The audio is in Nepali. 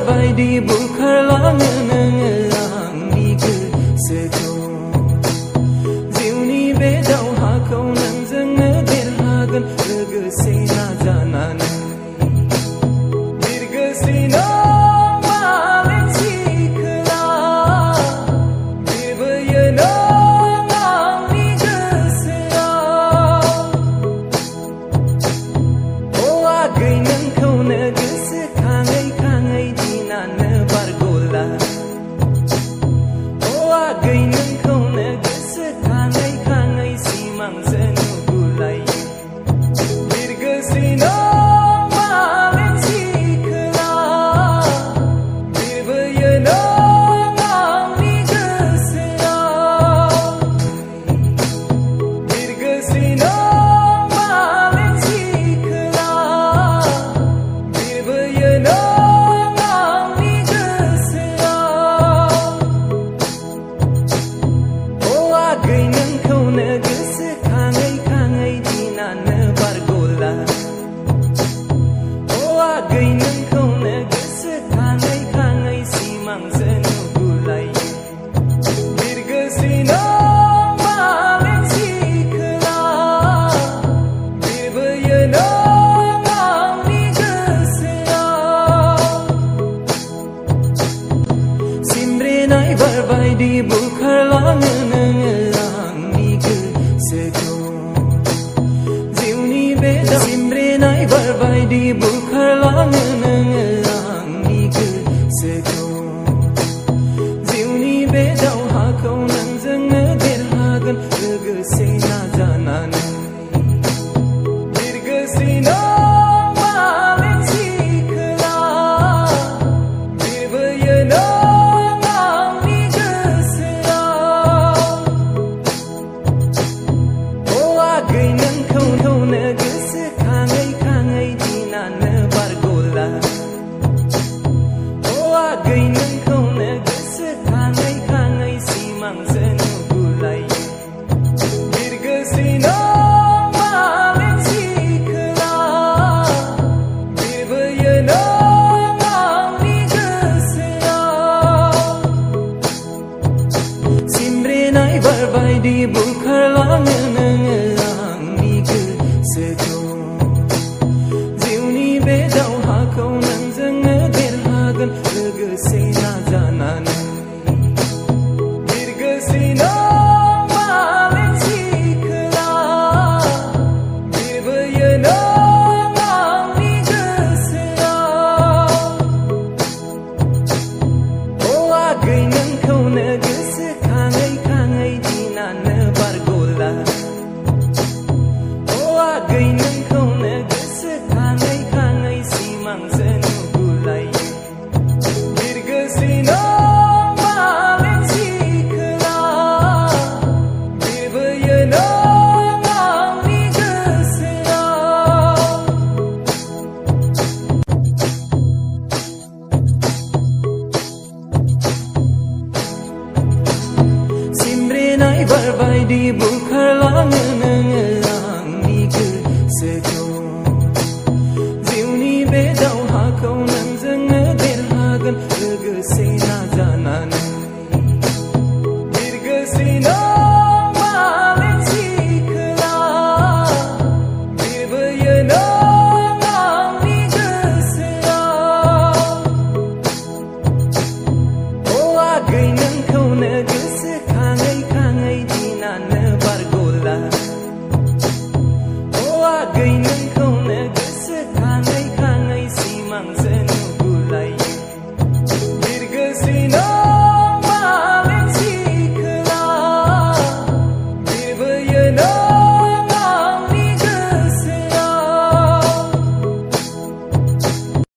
बारबायदि बुखारलाङो नोङो आंनि गोसोखौ जिउनि बे दावहाखौ नोंजोंनो देरहागोन लोगोसे नाजानानै बिरगोस्रिनो बारबायदि बुखारलाङो नोङो आंनि गोसोखौ जिउनि बे सिमब्रेनाय बारबायदि बुखारलाङो नोङो आंनि गोसोखौ जिउनि बे दावहाखौ नोंजोंनो देरहागोन लोगोसे नाजानानै बिरगोस्रिनो बारबायदि बुखारलाङो नोङो आंनि गोसोखौ जिउनि बे दावहाखौ नोंजोंनो देरहागोन लोगोसे नाजानानै बिरगोस्रिनो बारबायदि बुखारलाङो